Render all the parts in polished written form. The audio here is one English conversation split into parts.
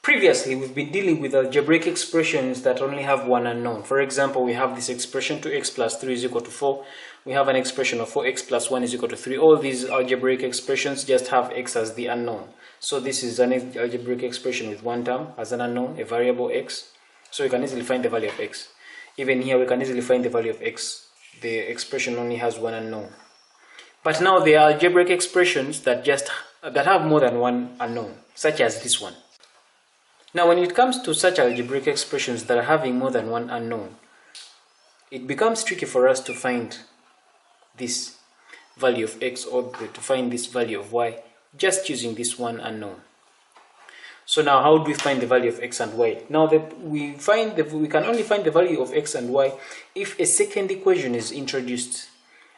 Previously, we've been dealing with algebraic expressions that only have one unknown. For example, we have this expression 2x plus 3 is equal to 4. We have an expression of 4x plus 1 is equal to 3. All these algebraic expressions just have x as the unknown. So this is an algebraic expression with one term as an unknown, a variable x. So we can easily find the value of x. Even here, we can easily find the value of x. The expression only has one unknown. But now there are algebraic expressions that have more than one unknown, such as this one. Now, when it comes to such algebraic expressions that are having more than one unknown, it becomes tricky for us to find this value of x or to find this value of y just using this one unknown. So now, how do we find the value of x and y? Now, we can only find the value of x and y if a second equation is introduced.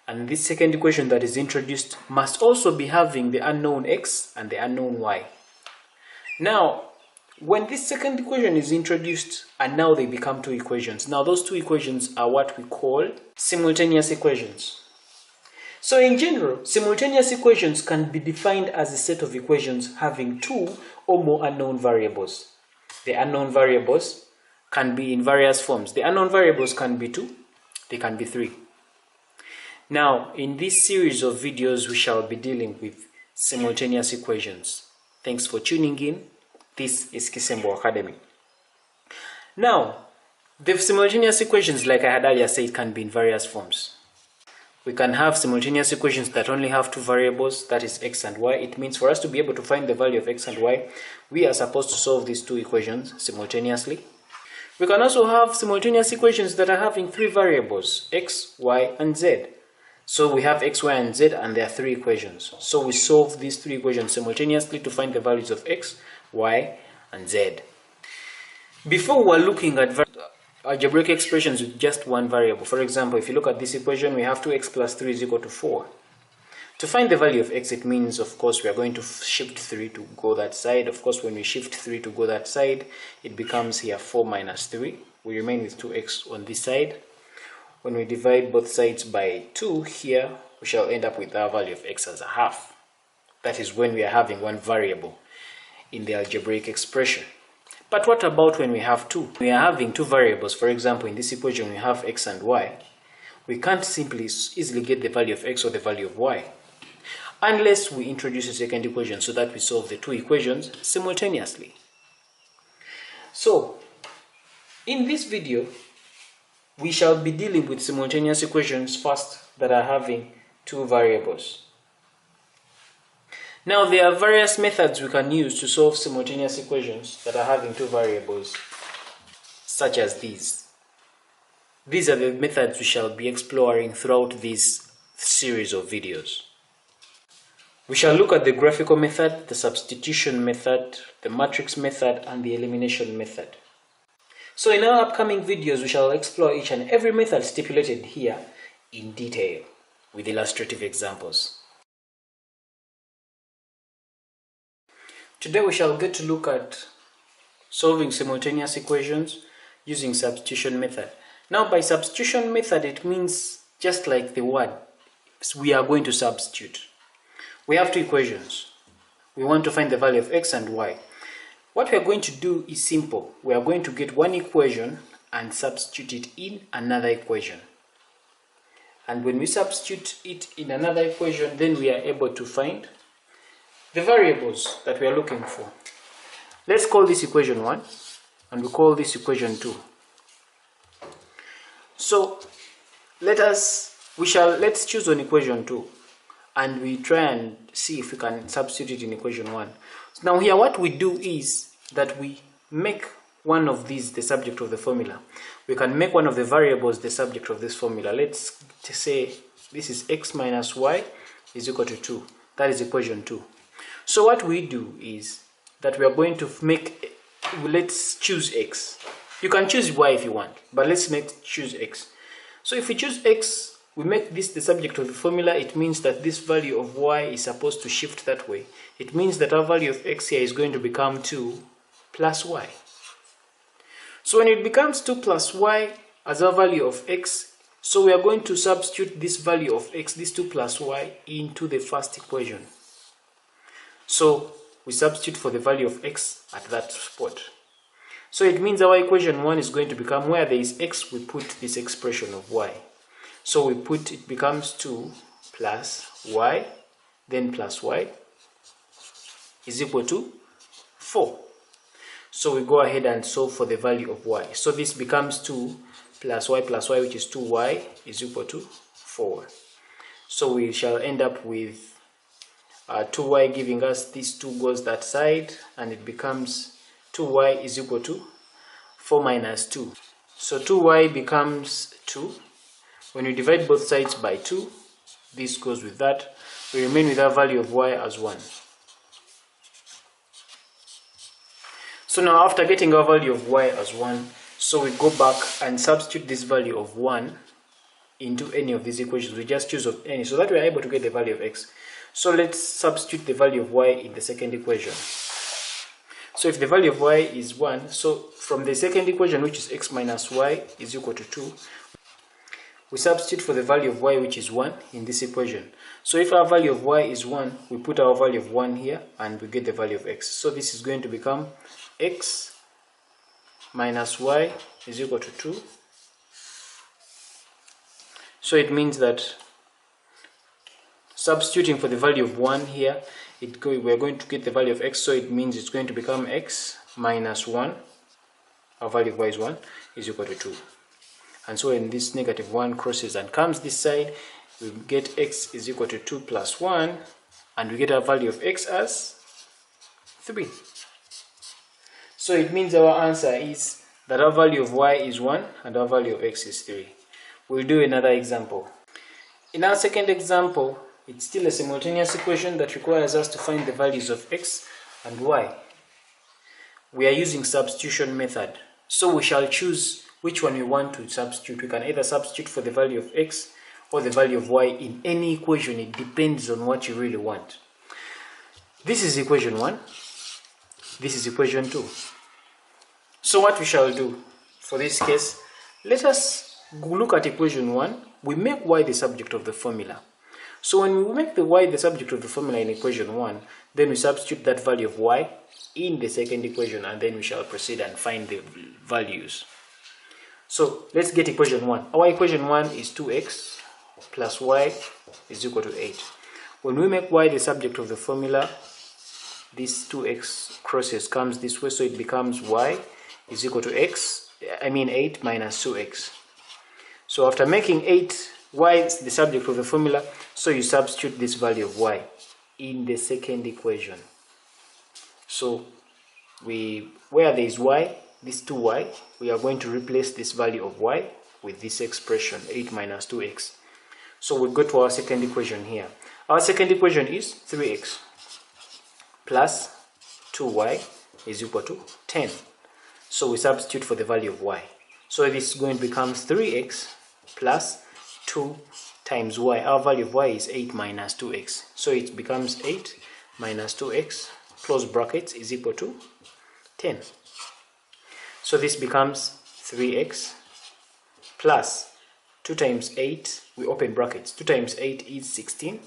And this second equation that is introduced must also be having the unknown x and the unknown y. Now, when this second equation is introduced, and now they become two equations. Now those two equations are what we call simultaneous equations. So in general, simultaneous equations can be defined as a set of equations having two or more unknown variables. The unknown variables can be in various forms. The unknown variables can be 2, they can be 3. Now, in this series of videos, we shall be dealing with simultaneous equations. Thanks for tuning in. This is Kisembo Academy. Now, the simultaneous equations, like I had earlier said, can be in various forms. We can have simultaneous equations that only have two variables, that is x and y. It means for us to be able to find the value of x and y, we are supposed to solve these two equations simultaneously. We can also have simultaneous equations that are having three variables, x, y, and z. So we have x, y, and z, and there are three equations. So we solve these three equations simultaneously to find the values of x, y, and z. Before we were looking at algebraic expressions with just one variable. For example, if you look at this equation, we have 2x plus 3 is equal to 4. To find the value of x, it means, of course, we are going to shift 3 to go that side. Of course, when we shift 3 to go that side, it becomes here 4 minus 3. We remain with 2x on this side. When we divide both sides by 2 here, we shall end up with our value of x as a half. That is when we are having one variable in the algebraic expression. But what about when we have two? We are having two variables. For example, in this equation, we have x and y. We can't simply easily get the value of x or the value of y unless we introduce a second equation so that we solve the two equations simultaneously. So, in this video, we shall be dealing with simultaneous equations first that are having two variables. Now, there are various methods we can use to solve simultaneous equations that are having two variables, such as these. These are the methods we shall be exploring throughout this series of videos. We shall look at the graphical method, the substitution method, the matrix method, and the elimination method. So in our upcoming videos, we shall explore each and every method stipulated here in detail with illustrative examples. Today we shall get to look at solving simultaneous equations using substitution method. Now, by substitution method, it means just like the word, we are going to substitute. We have two equations. We want to find the value of x and y. What we are going to do is simple. We are going to get one equation and substitute it in another equation. And when we substitute it in another equation, then we are able to find the variables that we are looking for. Let's call this equation 1 and we call this equation 2. So let's choose on equation 2 and we try and see if we can substitute it in equation 1. So now here what we do is that we make one of these the subject of the formula. We can make one of the variables the subject of this formula. Let's say this is x minus y is equal to 2. That is equation 2. So what we do is that we are going to let's choose x. You can choose y if you want, but let's choose x. So if we choose x, we make this the subject of the formula. It means that this value of y is supposed to shift that way. It means that our value of x here is going to become 2 plus y. So when it becomes 2 plus y as our value of x, so we are going to substitute this value of x, this 2 plus y, into the first equation. So we substitute for the value of x at that spot. So it means our equation 1 is going to become, where there is x, we put this expression of y. So we put, it becomes 2 plus y, then plus y is equal to 4. So we go ahead and solve for the value of y. So this becomes 2 plus y, which is 2y, is equal to 4. So we shall end up with 2y giving us, this 2 goes that side, and it becomes 2y is equal to 4 minus 2. So 2y becomes 2. When you divide both sides by 2, this goes with that. We remain with our value of y as 1. So now after getting our value of y as 1, so we go back and substitute this value of 1 into any of these equations. We just choose of any, so that we are able to get the value of x. So let's substitute the value of y in the second equation. So if the value of y is 1, so from the second equation, which is x minus y is equal to 2, we substitute for the value of y, which is 1, in this equation. So if our value of y is 1, we put our value of 1 here, and we get the value of x. So this is going to become x minus y is equal to 2. So it means that substituting for the value of 1 here, we're going to get the value of x. So it means it's going to become x minus 1, our value of y is 1, is equal to 2. And so when this negative 1 crosses and comes this side, we get x is equal to 2 plus 1, and we get our value of x as 3. So it means our answer is that our value of y is 1 and our value of x is 3. We'll do another example. In our second example, it's still a simultaneous equation that requires us to find the values of x and y. We are using substitution method. So we shall choose which one we want to substitute. We can either substitute for the value of x or the value of y in any equation. It depends on what you really want. This is equation 1. This is equation 2. So what we shall do for this case, let us look at equation 1. We make y the subject of the formula. So when we make the y the subject of the formula in equation 1, then we substitute that value of y in the second equation, and then we shall proceed and find the values. So let's get equation 1. Our equation 1 is 2x plus y is equal to 8. When we make y the subject of the formula, this 2x crosses comes this way, so it becomes y is equal to 8 minus 2x. So after making 8, y is the subject of the formula, so you substitute this value of y in the second equation. So where there is y, this 2y, we are going to replace this value of y with this expression 8 minus 2x. So we go to our second equation here. Our second equation is 3x plus 2y is equal to 10. So we substitute for the value of y. So this is going to become 3x plus 2 times y. Our value of y is 8 minus 2x. So it becomes 8 minus 2x, close brackets, is equal to 10. So this becomes 3x plus 2 times 8, we open brackets, 2 times 8 is 16.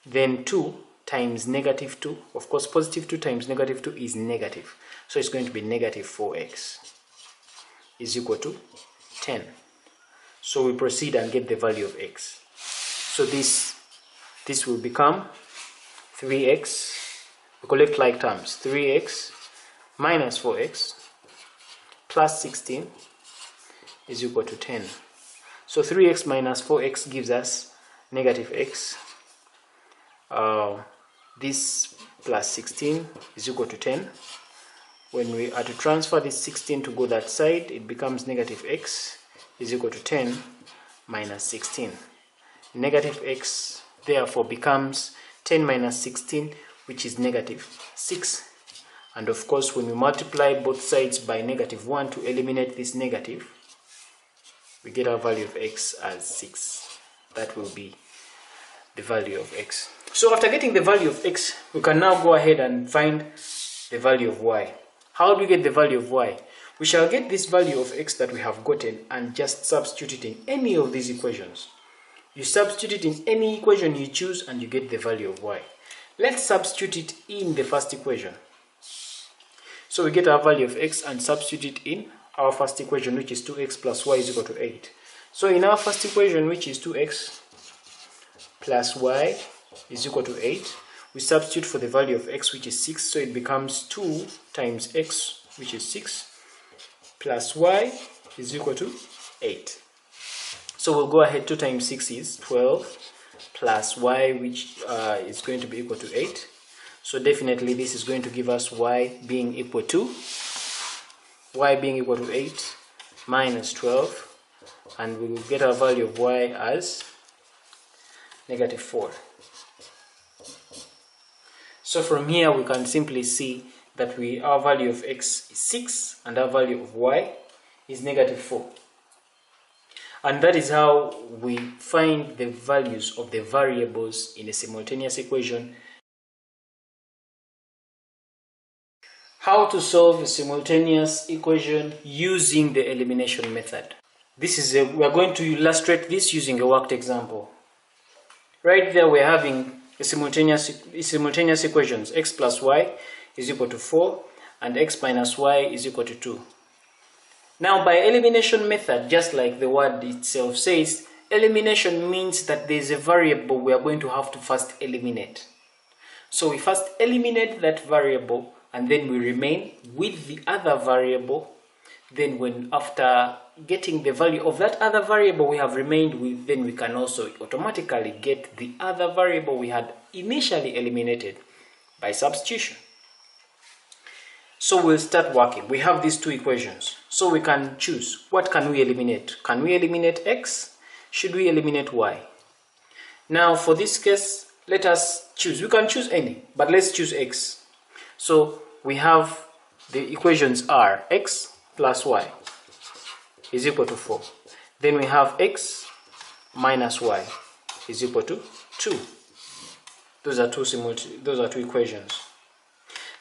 Then 2 times negative 2, of course positive 2 times negative 2 is negative. So it's going to be negative 4x is equal to 10. So we proceed and get the value of x. So this will become 3x, we collect like terms, 3x minus 4x plus 16 is equal to 10. So 3x minus 4x gives us negative x. This plus 16 is equal to 10. When we are to transfer this 16 to go that side, it becomes negative x is equal to 10 minus 16. Negative x therefore becomes 10 minus 16, which is negative 6. And of course, when we multiply both sides by negative 1 to eliminate this negative, we get our value of x as 6. That will be the value of x. So after getting the value of x, we can now go ahead and find the value of y. How do we get the value of y? We shall get this value of x that we have gotten and just substitute it in any of these equations. You substitute it in any equation you choose and you get the value of y. Let's substitute it in the first equation. So we get our value of x and substitute it in our first equation, which is 2x plus y is equal to 8. So in our first equation, which is 2x plus y is equal to 8, we substitute for the value of x, which is 6, so it becomes 2 times x, which is 6, plus y is equal to 8. So we'll go ahead, 2 times 6 is 12, plus y, which is going to be equal to 8. So definitely this is going to give us y being equal to 8 minus 12, and we will get our value of y as negative 4. So from here we can simply see that our value of x is 6 and our value of y is negative 4. And that is how we find the values of the variables in a simultaneous equation. How to solve a simultaneous equation using the elimination method. We are going to illustrate this using a worked example. Right there we're having a simultaneous equations. X plus y is equal to 4 and x minus y is equal to 2. Now by elimination method, just like the word itself says, elimination means that there is a variable we are going to have to first eliminate. So we first eliminate that variable and then we remain with the other variable. Then after getting the value of that other variable we have remained with, then we can also automatically get the other variable we had initially eliminated by substitution. So we'll start working. We have these two equations. So we can choose. What can we eliminate? Can we eliminate x? Should we eliminate y? Now for this case, let us choose. We can choose any, but let's choose x. So we have the equations are x plus y is equal to 4. Then we have x minus y is equal to 2. Those are two equations.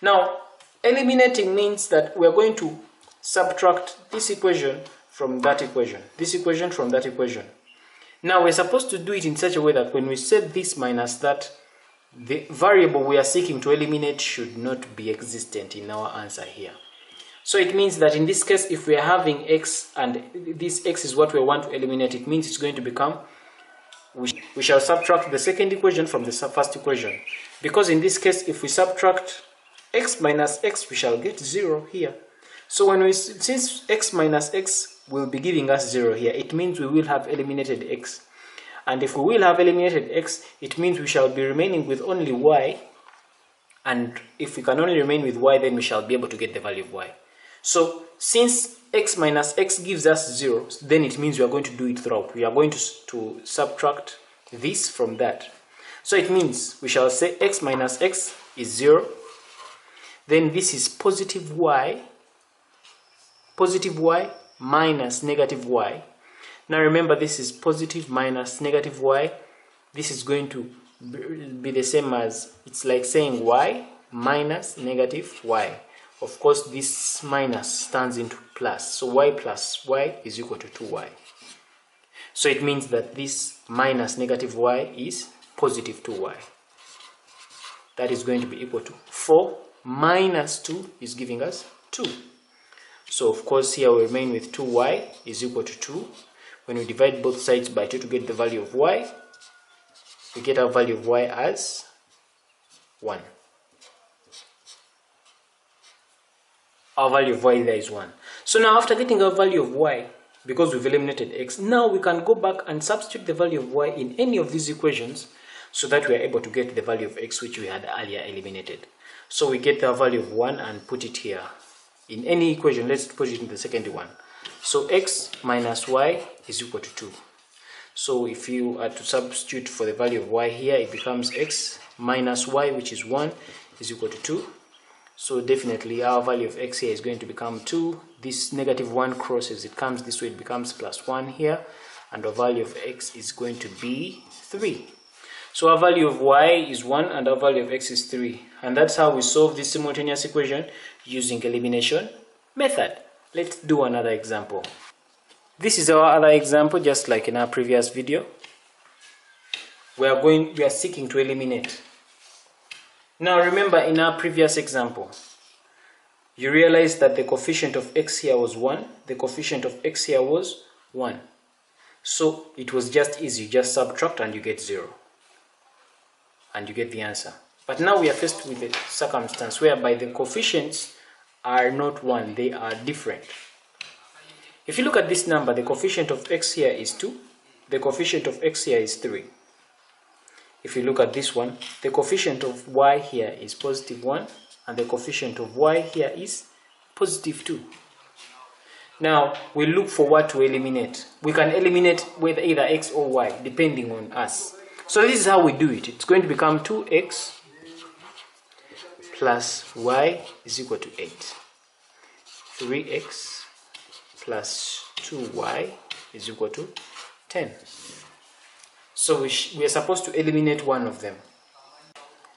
Now eliminating means that we are going to subtract this equation from that equation, this equation from that equation. Now we're supposed to do it in such a way that when we set this minus that, the variable we are seeking to eliminate should not be existent in our answer here. So it means that in this case, if we are having x and this x is what we want to eliminate, it means it's going to become, we shall subtract the second equation from the first equation. Because in this case, if we subtract x minus x, we shall get 0 here. So since x minus x will be giving us 0 here, it means we will have eliminated x. And if we will have eliminated x, it means we shall be remaining with only y. And if we can only remain with y, then we shall be able to get the value of y. So since x minus x gives us 0, then it means we are going to do it throughout. We are going to subtract this from that. So it means we shall say x minus x is 0. Then this is positive y minus negative y. Now remember, this is positive minus negative y. This is going to be the same as, it's like saying y minus negative y. Of course, this minus turns into plus. So y plus y is equal to 2y. So it means that this minus negative y is positive 2y. That is going to be equal to 4 minus 2 is giving us 2. So of course here we remain with 2y is equal to 2. When we divide both sides by 2 to get the value of y, we get our value of y as 1. Our value of y there is 1. So now after getting our value of y, because we've eliminated x, now we can go back and substitute the value of y in any of these equations so that we are able to get the value of x which we had earlier eliminated. So we get the value of 1 and put it here. In any equation, let's put it in the second one. So x minus y is equal to 2. So if you are to substitute for the value of y here, it becomes x minus y, which is 1, is equal to 2. So definitely our value of x here is going to become 2. This negative 1 crosses, it comes this way, it becomes plus 1 here. And our value of x is going to be 3. So our value of y is 1 and our value of x is 3. And that's how we solve this simultaneous equation using elimination method. Let's do another example. This is our other example, just like in our previous video. We are seeking to eliminate Now remember, in our previous example, you realize that the coefficient of x here was 1, the coefficient of x here was 1. So it was just easy, you just subtract and you get 0. And you get the answer. But now we are faced with a circumstance whereby the coefficients are not 1, they are different. If you look at this number, the coefficient of x here is 2, the coefficient of x here is 3. If you look at this one, the coefficient of y here is positive 1, and the coefficient of y here is positive 2. Now, we look for what to eliminate. We can eliminate with either x or y, depending on us. So this is how we do it. It's going to become 2x plus y is equal to 8. 3x plus 2y is equal to 10. So we are supposed to eliminate one of them.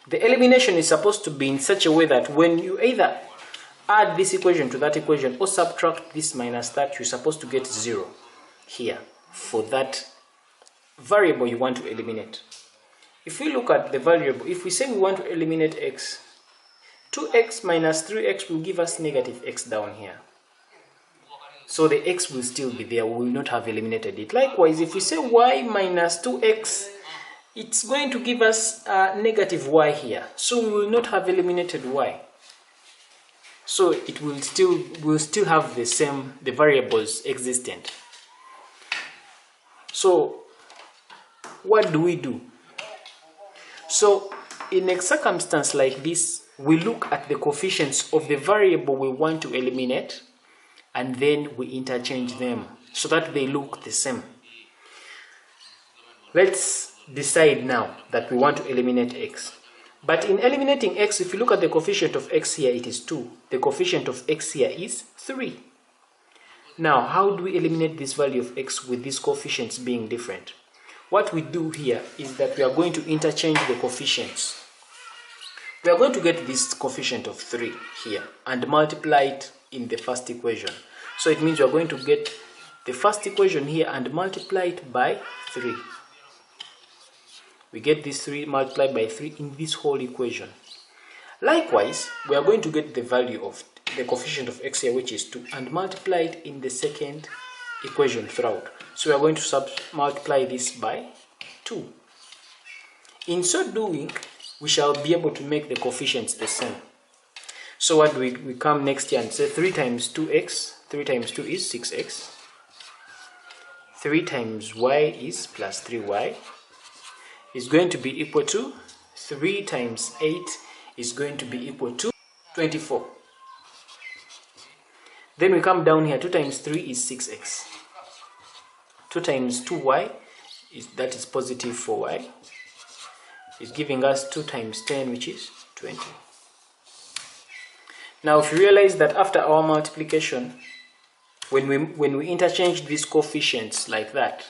The elimination is supposed to be in such a way that when you either add this equation to that equation or subtract this minus that, you're supposed to get 0 here for that variable you want to eliminate. If we look at the variable, if we say we want to eliminate x, 2x minus 3x will give us negative x down here. So the x will still be there, we will not have eliminated it. Likewise, if we say y minus 2x, it's going to give us negative y here. So we will not have eliminated y. So it will still have the variables existent. So what do we do? So in a circumstance like this, we look at the coefficients of the variable we want to eliminate, and then we interchange them so that they look the same. Let's decide now that we want to eliminate x. But in eliminating x, if you look at the coefficient of x here, it is 2. The coefficient of x here is 3. Now, how do we eliminate this value of x with these coefficients being different? What we do here is that we are going to interchange the coefficients. We are going to get this coefficient of 3 here and multiply it in the first equation. So it means we are going to get the first equation here and multiply it by 3. We get this 3 multiplied by 3 in this whole equation. Likewise, we are going to get the value of the coefficient of x here, which is 2, and multiply it in the second equation throughout. So we are going to multiply this by 2. In so doing, we shall be able to make the coefficients the same. So what do we come next here and say 3 times 2x, 3 times 2 is 6x, 3 times y is plus 3y, is going to be equal to 3 times 8 is going to be equal to 24. Then we come down here, 2 times 3 is 6x. 2 times 2y, that is positive 4y, is giving us 2 times 10, which is 20. Now if you realize that after our multiplication, when we interchange these coefficients like that,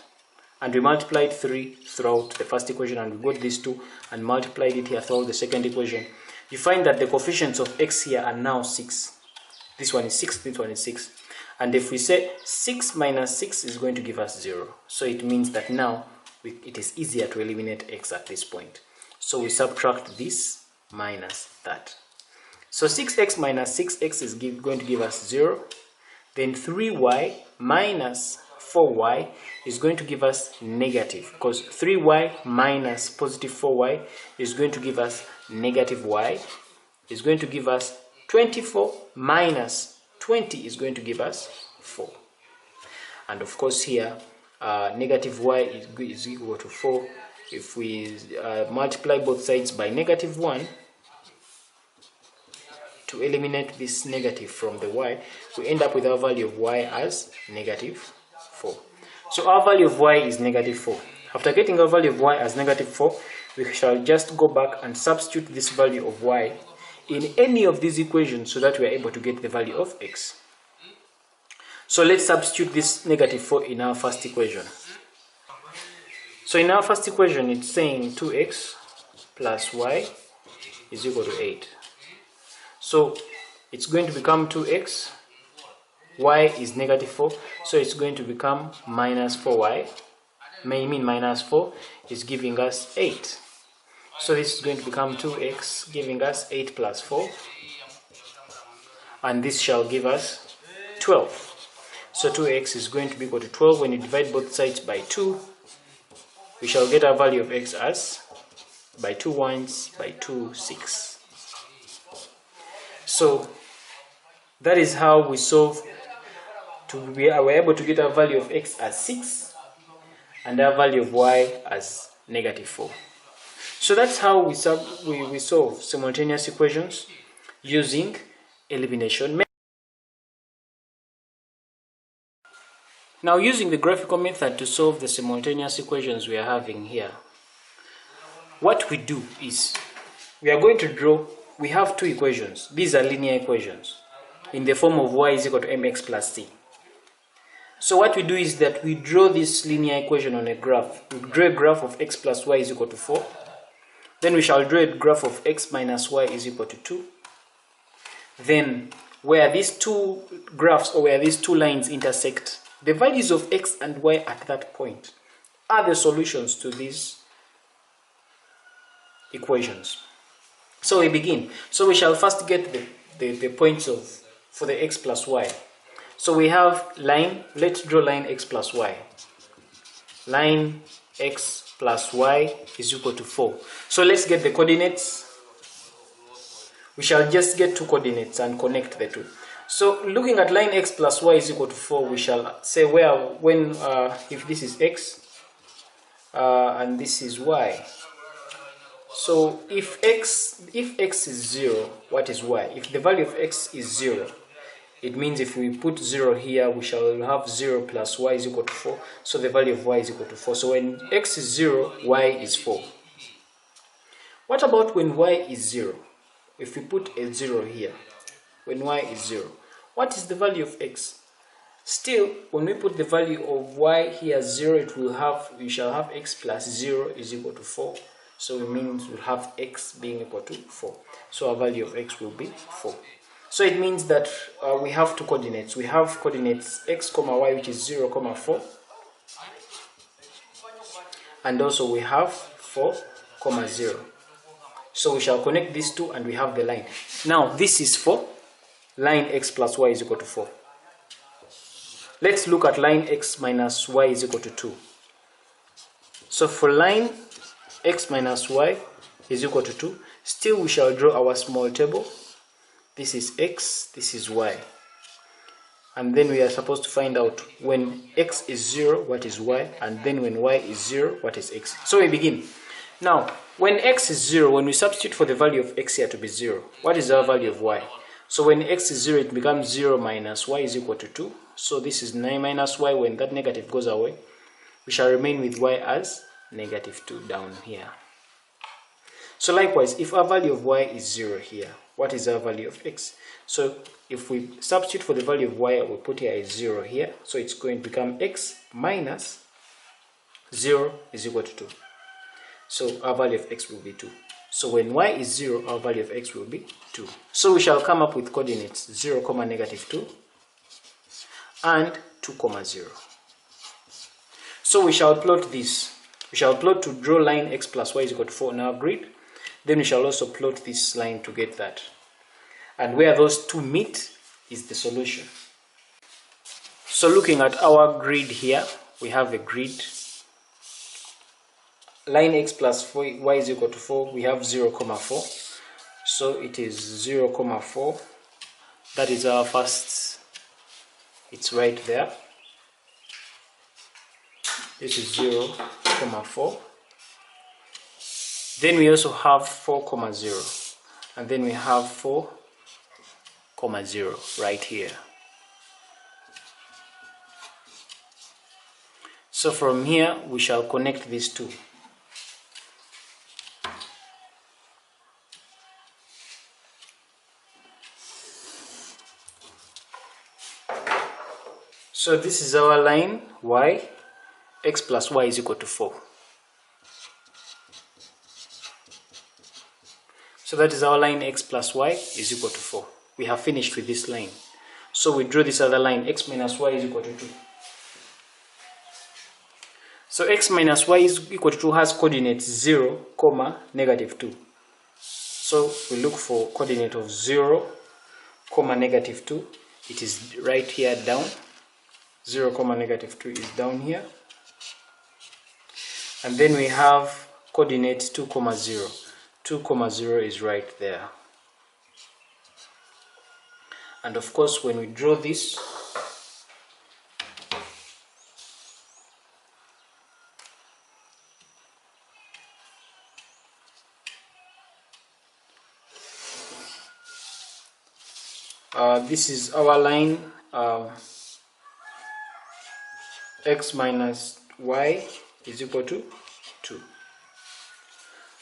and we multiplied 3 throughout the first equation, and we got these 2 and multiplied it here throughout the second equation, you find that the coefficients of x here are now 6. This one is 6, this one is 6. And if we say 6 minus 6 is going to give us 0. So it means that now it is easier to eliminate x at this point. So we subtract this minus that. So 6x minus 6x is going to give us 0. Then 3y minus 4y is going to give us negative, because 3y minus positive 4y is going to give us negative y, is going to give us 24 minus 20 is going to give us 4. And of course here, negative y is equal to 4. If we multiply both sides by negative 1, to eliminate this negative from the y, we end up with our value of y as negative 4. So our value of y is negative 4. After getting our value of y as negative 4, we shall just go back and substitute this value of y in any of these equations so that we are able to get the value of x. So let's substitute this negative 4 in our first equation. So in our first equation, it's saying 2x plus y is equal to 8. So it's going to become 2x, y is negative 4, so it's going to become minus 4y. Minus 4 is giving us 8. So this is going to become 2x, giving us 8 plus 4. And this shall give us 12. So 2x is going to be equal to 12. When you divide both sides by 2, we shall get our value of x as by 2 ones by 2, 6. So that is how we solve. We are able to get our value of x as 6 and our value of y as negative 4. So that's how we solve simultaneous equations using elimination method. Now, using the graphical method to solve the simultaneous equations we are having here, what we do is we are going to draw. We have two equations. These are linear equations in the form of y is equal to mx plus c. So what we do is that we draw this linear equation on a graph. We draw a graph of x plus y is equal to 4. Then we shall draw a graph of x minus y is equal to 2. Then where these two graphs or where these two lines intersect, the values of x and y at that point are the solutions to these equations. So we begin. So we shall first get the points for the x plus y. So we have line, let's draw line x plus y. Line x plus y is equal to 4. So let's get the coordinates. We shall just get two coordinates and connect the two. So looking at line x plus y is equal to 4, we shall say if this is x and this is y. So if x is 0, what is y? If the value of x is 0, it means if we put 0 here, we shall have 0 plus y is equal to 4. So the value of y is equal to 4. So when x is 0, y is 4. What about when y is 0? If we put a 0 here, when y is 0, what is the value of x? Still, when we put the value of y here 0, we shall have x plus 0 is equal to 4. So it means we'll have x being equal to 4. So our value of x will be 4. So it means that we have two coordinates. We have coordinates x comma y, which is 0 comma 4. And also we have 4 comma 0. So we shall connect these two and we have the line. Now this is 4. Line x plus y is equal to 4. Let's look at line x minus y is equal to 2. So for line x minus y is equal to 2, still we shall draw our small table. This is x, this is y. And then we are supposed to find out when x is 0, what is y, and then when y is 0, what is x. So we begin. Now, when x is 0, when we substitute for the value of x here to be 0, what is our value of y? So when x is 0, it becomes 0 minus y is equal to 2. So this is 9 minus y. When that negative goes away, we shall remain with y as negative 2 down here. So likewise, if our value of y is 0 here, what is our value of x? So if we substitute for the value of y, we put here is 0 here. So it's going to become x minus 0 is equal to 2. So our value of x will be 2. So when y is 0, our value of x will be 2. So we shall come up with coordinates 0, negative 2 and 2, 0. So we shall plot this. We shall plot to draw line x plus y is equal to 4 on our grid. Then we shall also plot this line to get that. And where those two meet is the solution. So looking at our grid here, we have a grid. Line x plus 4, y is equal to 4. We have 0, 4. So it is 0, 4. That is our first. It's right there. This is 0, 4. Then we also have 4, 0. And then we have 4, 0 right here. So from here, we shall connect these two. So this is our line y, x plus y is equal to 4. So that is our line x plus y is equal to 4. We have finished with this line. So we draw this other line, x minus y is equal to 2. So x minus y is equal to 2 has coordinates 0, comma, negative 2. So we look for coordinate of 0, comma, negative 2. It is right here down. 0, comma, negative 2 is down here. And then we have coordinate 2, comma, 0. 2, comma, 0 is right there. And of course, when we draw this, this is our line, x minus y is equal to 2.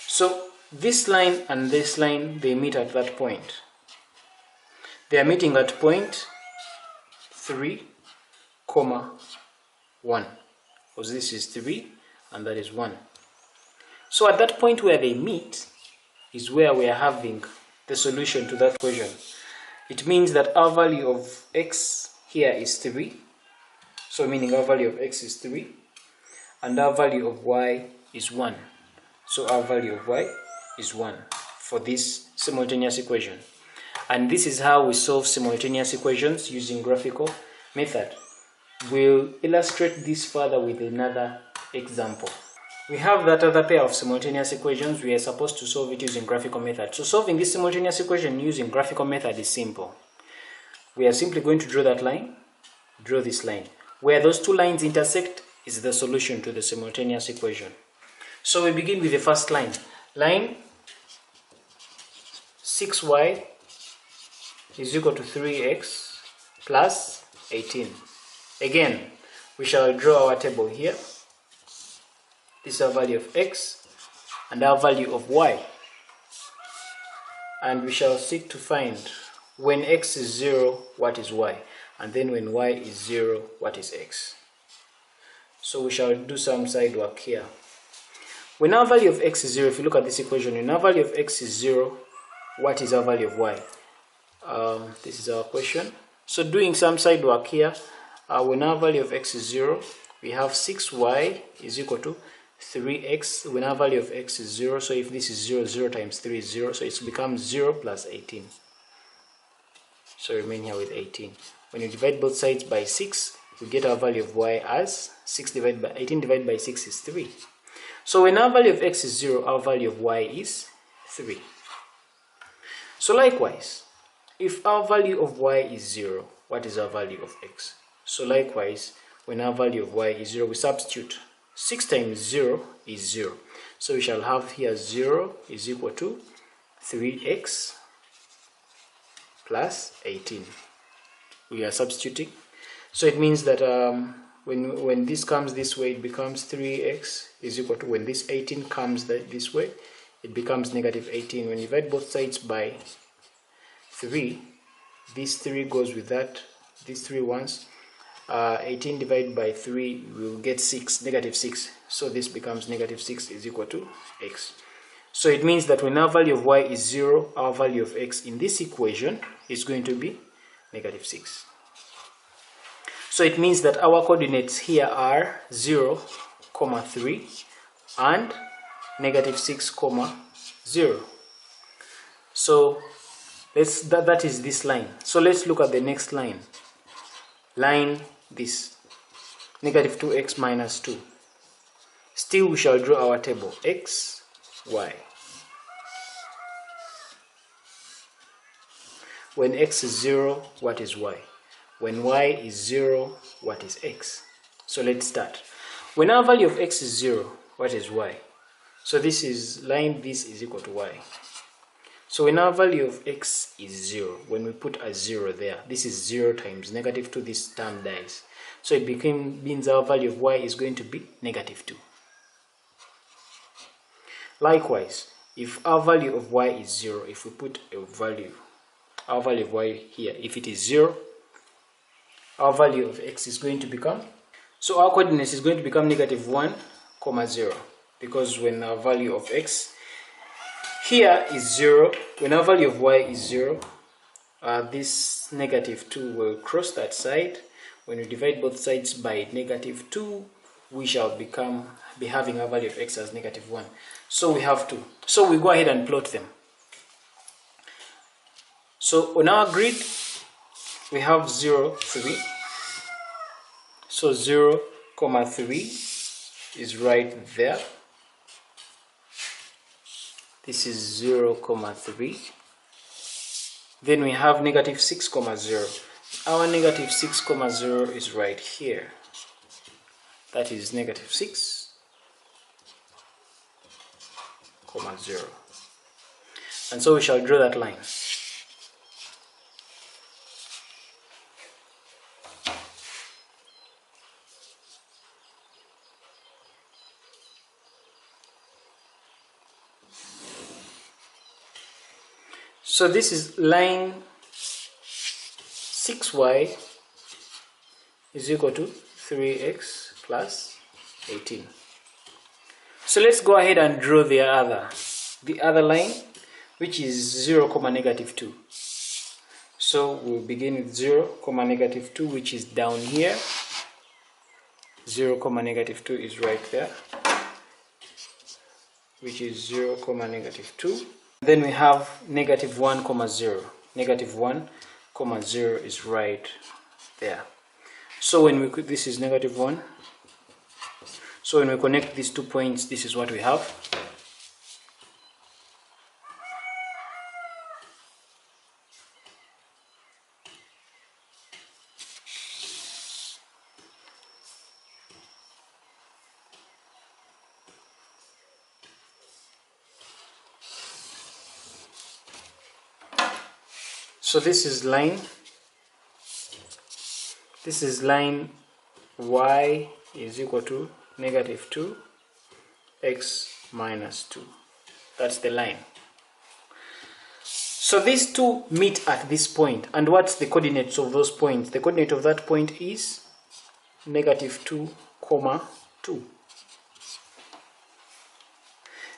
So this line and this line, they meet at that point. They are meeting at point 3, comma, 1. Because this is 3 and that is 1. So at that point where they meet is where we are having the solution to that equation. It means that our value of x here is 3. So meaning our value of x is 3. And our value of y is 1. So our value of y is 1 for this simultaneous equation. And this is how we solve simultaneous equations using graphical method. We'll illustrate this further with another example. We have that other pair of simultaneous equations. We are supposed to solve it using graphical method. So solving this simultaneous equation using graphical method is simple. We are simply going to draw that line, draw this line. Where those two lines intersect is the solution to the simultaneous equation. So we begin with the first line. Line 6y is equal to 3x plus 18. Again, we shall draw our table here. This is our value of x and our value of y. And we shall seek to find when x is 0, what is y? And then when y is 0, what is x? So we shall do some side work here. When our value of x is 0, if you look at this equation, when our value of x is 0, what is our value of y? This is our question. So doing some side work here, when our value of x is 0, we have 6y is equal to 3x. When our value of x is 0, so if this is 0, 0 times 3 is 0, so it becomes 0 plus 18. So remain here with 18. When you divide both sides by 6, we get our value of y as 18 divided by 6 is 3. So when our value of x is 0, our value of y is 3. So likewise, if our value of y is 0, what is our value of x? So likewise, when our value of y is 0, we substitute. 6 times 0 is 0. So we shall have here 0 is equal to 3x plus 18. We are substituting. So it means that when this comes this way, it becomes 3x is equal to, when this 18 comes this way, it becomes negative 18. When you divide both sides by 3, this 3 goes with that, these 3 ones. 18 divided by 3 will get 6, negative 6. So this becomes negative 6 is equal to x. So it means that when our value of y is 0, our value of x in this equation is going to be negative 6. So it means that our coordinates here are 0, 3 and negative 6, 0. So that is this line. So let's look at the next line. Line this, negative 2x minus 2. Still we shall draw our table, x, y. When x is 0, what is y? When y is 0, what is x? So let's start. When our value of x is 0, what is y? So this is line, this is equal to y. So when our value of x is 0, when we put a 0 there, this is 0 times negative 2, this term dies. So it means our value of y is going to be negative 2. Likewise, if our value of y is 0, if we put a value, our value of y here, if it is 0, our value of x is going to become, so our coordinates is going to become negative 1, 0, because when our value of x here is 0, when our value of y is 0, this negative 2 will cross that side. When you divide both sides by negative 2, we shall be having a value of x as -1. So we have to. So we go ahead and plot them. So on our grid, we have 0, 3. So 0, 3 is right there. This is 0, 3. Then we have -6, 0. Our -6, 0 is right here. That is -6, 0. And so we shall draw that line. So this is line 6y is equal to 3x plus 18. So let's go ahead and draw the other line, which is 0, -2. So we'll begin with 0, -2, which is down here. 0, -2 is right there, which is 0, -2. Then we have -1, 0. -1, 0 is right there. So when this is -1. So when we connect these 2 points, this is what we have. So this is line y is equal to -2 x minus 2. That's the line. So these two meet at this point, and what's the coordinates of those points? The coordinate of that point is -2, 2.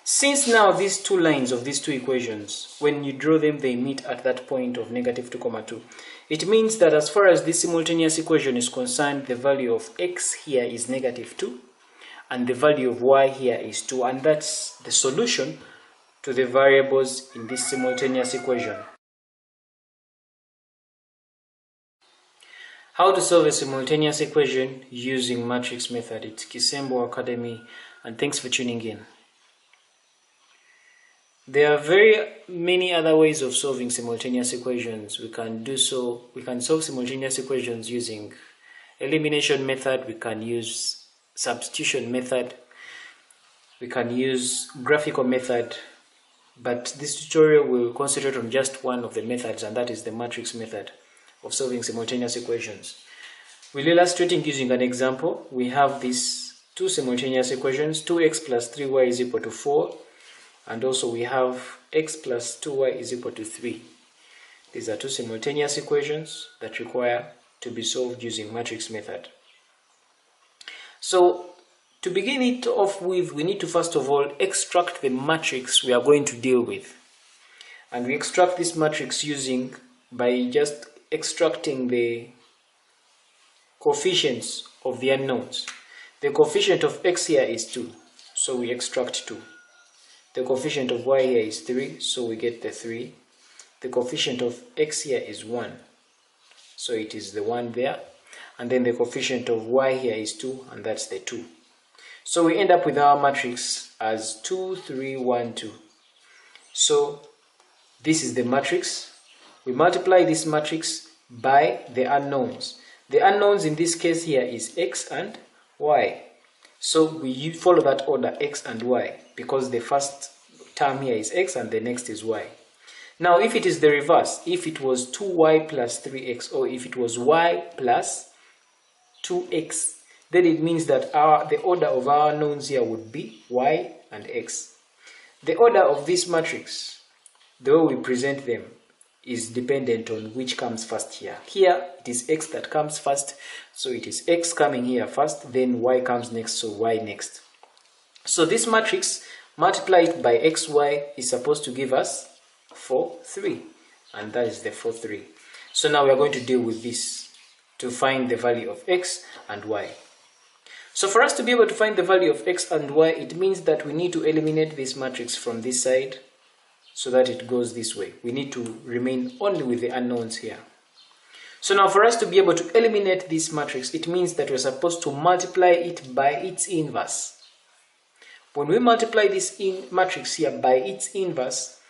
Since now these two lines of these two equations, when you draw them, they meet at that point of -2, 2, it means that as far as this simultaneous equation is concerned, the value of x here is -2 and the value of y here is 2, and that's the solution to the variables in this simultaneous equation. How to solve a simultaneous equation using matrix method. It's Kisembo Academy, and thanks for tuning in. There are very many other ways of solving simultaneous equations. We can solve simultaneous equations using elimination method, we can use substitution method, we can use graphical method, but this tutorial will concentrate on just one of the methods, and that is the matrix method of solving simultaneous equations. We'll illustrating using an example. We have these two simultaneous equations, 2x plus 3y is equal to 4. And also we have x plus 2y is equal to 3. These are two simultaneous equations that require to be solved using matrix method. So to begin it off with, we need to first of all extract the matrix we are going to deal with. And we extract this matrix by just extracting the coefficients of the unknowns. The coefficient of x here is 2, so we extract 2. The coefficient of y here is 3, so we get the 3. The coefficient of x here is 1, so it is the 1 there. And then the coefficient of y here is 2, and that's the 2. So we end up with our matrix as 2, 3, 1, 2. So this is the matrix. We multiply this matrix by the unknowns. The unknowns in this case here is x and y. So we follow that order, x and y, because the first term here is x and the next is y. Now if it is the reverse, if it was 2y plus 3x, or if it was y plus 2x, then it means that the order of our unknowns here would be y and x. The order of this matrix, the way we present them, is dependent on which comes first here. Here it is x that comes first, so it is x coming here first, then y comes next, so y next. So this matrix multiplied by xy is supposed to give us 4, 3, and that is the 4, 3. So now we are going to deal with this to find the value of x and y. So for us to be able to find the value of x and y, it means that we need to eliminate this matrix from this side so that it goes this way. We need to remain only with the unknowns here. So now for us to be able to eliminate this matrix, it means that we're supposed to multiply it by its inverse. When we multiply this matrix here by its inverse,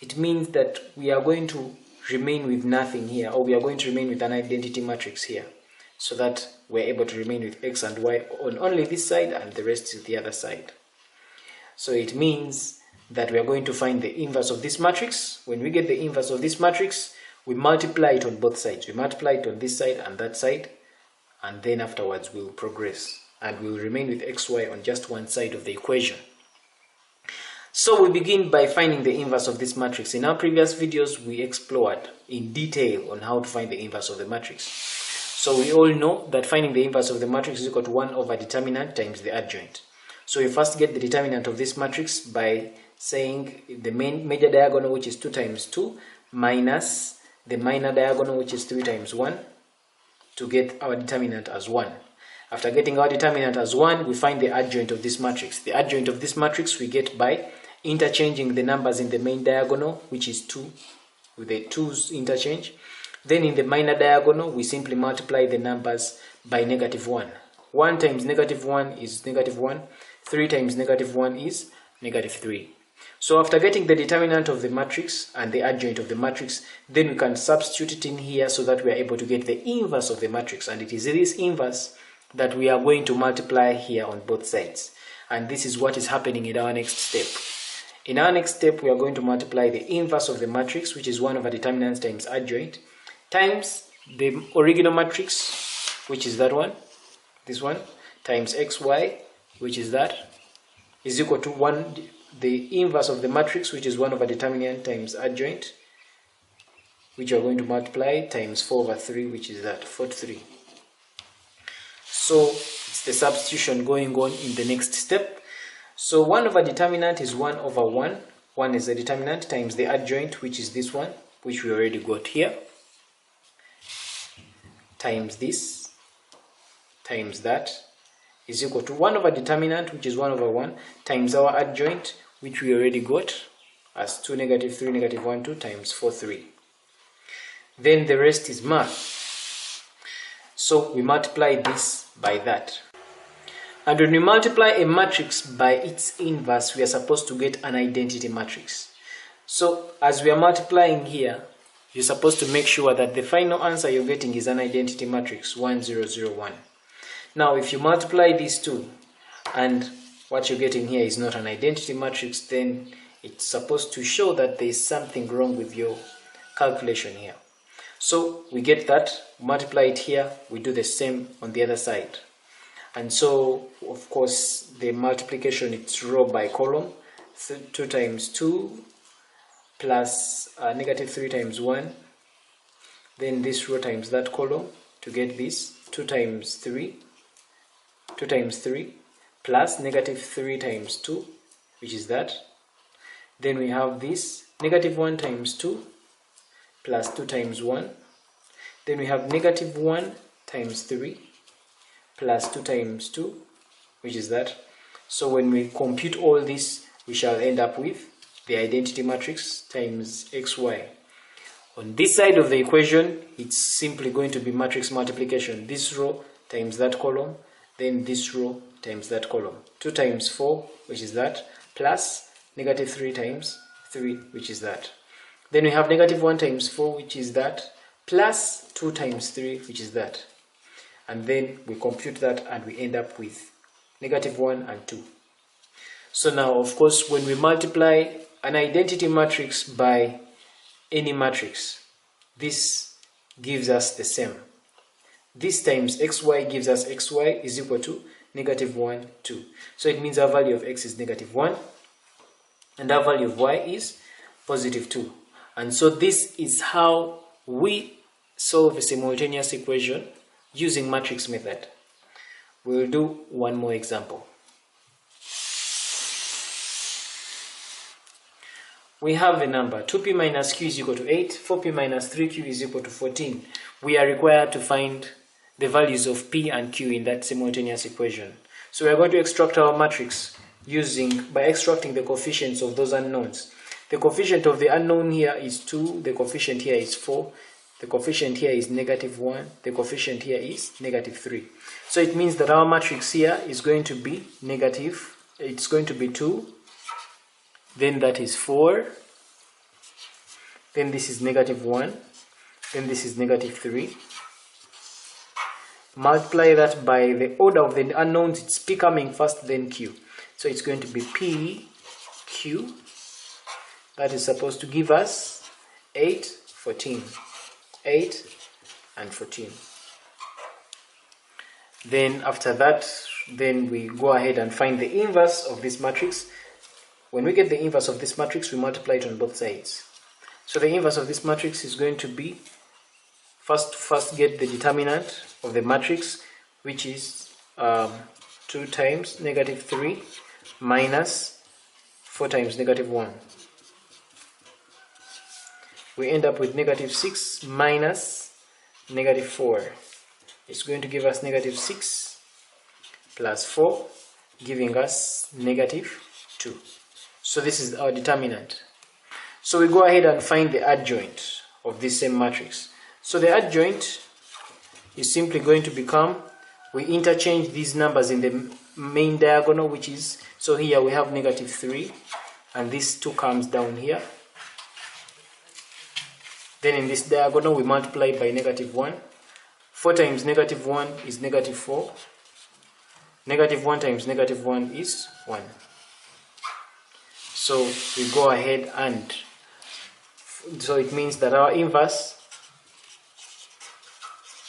it means that we are going to remain with nothing here, or we are going to remain with an identity matrix here, so that we're able to remain with x and y on only this side and the rest is the other side. So it means that we are going to find the inverse of this matrix. When we get the inverse of this matrix, we multiply it on both sides. We multiply it on this side and that side, and then afterwards we'll progress and we'll remain with xy on just one side of the equation. So we begin by finding the inverse of this matrix. In our previous videos, we explored in detail on how to find the inverse of the matrix. So we all know that finding the inverse of the matrix is equal to 1 over determinant times the adjoint. So we first get the determinant of this matrix by saying the major diagonal, which is 2 times 2, minus the minor diagonal, which is 3 times 1, to get our determinant as 1. After getting our determinant as 1, we find the adjoint of this matrix. The adjoint of this matrix we get by interchanging the numbers in the main diagonal, which is 2, with the 2's interchange. Then in the minor diagonal, we simply multiply the numbers by -1. 1 times -1 is -1. 3 times -1 is -3. So after getting the determinant of the matrix and the adjoint of the matrix, then we can substitute it in here so that we are able to get the inverse of the matrix. And it is this inverse that we are going to multiply here on both sides. And this is what is happening in our next step. In our next step, we are going to multiply the inverse of the matrix, which is 1 over determinant times adjoint, times the original matrix, which is that one, this one, times xy, which is that, is equal to 1, the inverse of the matrix, which is 1 over determinant times adjoint, which we are going to multiply, times 4 over 3, which is that, 43. So it's the substitution going on in the next step. So 1 over determinant is 1 over 1. 1 is the determinant times the adjoint, which is this one, which we already got here, times this, times that, is equal to 1 over determinant, which is 1 over 1, times our adjoint, which we already got as 2, -3, -1, 2, times 4, 3. Then the rest is math. So we multiply this by that. And when we multiply a matrix by its inverse, we are supposed to get an identity matrix. So as we are multiplying here, you're supposed to make sure that the final answer you're getting is an identity matrix, 1, 0, 0, 1. Now, if you multiply these two, and what you're getting here is not an identity matrix, then it's supposed to show that there is something wrong with your calculation here. So we get that, multiply it here, we do the same on the other side. And so, of course, the multiplication, it's row by column, 2 times 2 plus -3 times 1, then this row times that column to get this, 2 times 3 plus -3 times 2, which is that. Then we have this -1 times 2 plus 2 times 1. Then we have -1 times 3 plus 2 times 2, which is that. So when we compute all this, we shall end up with the identity matrix times xy. On this side of the equation, it's simply going to be matrix multiplication. This row times that column, then this row times that column. 2 times 4, which is that, plus -3 times 3, which is that. Then we have -1 times 4, which is that, plus 2 times 3, which is that. And then we compute that and we end up with -1 and 2. So now, of course, when we multiply an identity matrix by any matrix, this gives us the same. This times xy gives us xy is equal to -1, 2. So it means our value of x is -1 and our value of y is +2. And so this is how we solve a simultaneous equation using matrix method. We'll do one more example. We have a number 2p minus q is equal to 8, 4p minus 3q is equal to 14. We are required to find the values of P and Q in that simultaneous equation. So we are going to extract our matrix by extracting the coefficients of those unknowns. The coefficient of the unknown here is 2, the coefficient here is 4, the coefficient here is -1, the coefficient here is -3. So it means that our matrix here is going to be negative, it's going to be 2, then that is 4, then this is -1, then this is -3. Multiply that by the order of the unknowns, it's P coming first, then Q. So it's going to be P, Q. That is supposed to give us 8, 14. 8 and 14. Then after that, then we go ahead and find the inverse of this matrix. When we get the inverse of this matrix, we multiply it on both sides. So the inverse of this matrix is going to be, first get the determinant of the matrix, which is 2 times -3 minus 4 times -1. We end up with -6 minus -4. It's going to give us -6 plus 4, giving us -2. So this is our determinant. So we go ahead and find the adjoint of this same matrix. So the adjoint is simply going to become, we interchange these numbers in the main diagonal, which is, so here we have -3, and this 2 comes down here. Then in this diagonal we multiply by -1. 4 times -1 is -4. -1 times -1 is 1. So we go ahead and, so it means that our inverse,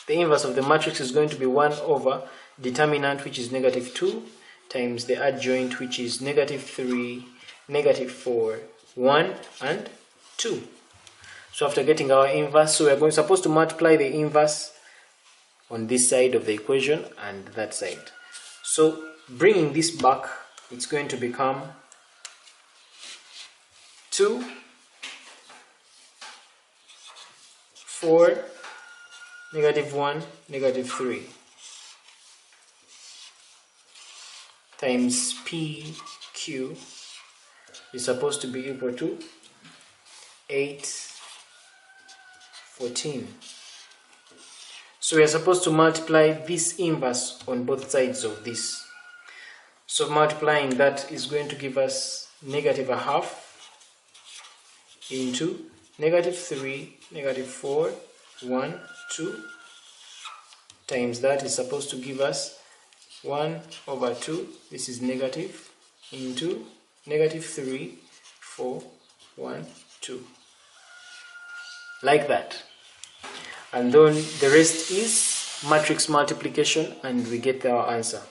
the inverse of the matrix is going to be 1 over determinant, which is -2, times the adjoint, which is -3, -4, 1 and 2. So after getting our inverse, so we're supposed to multiply the inverse on this side of the equation and that side. So bringing this back, it's going to become 2, 4, -1, -3 times PQ is supposed to be equal to 8, 14. So we are supposed to multiply this inverse on both sides of this. So multiplying that is going to give us -1/2 into -3, -4, 1, 2 times that is supposed to give us 1 over 2, this is negative, into -3, 4, 1, 2. Like that. And then the rest is matrix multiplication, and we get our answer.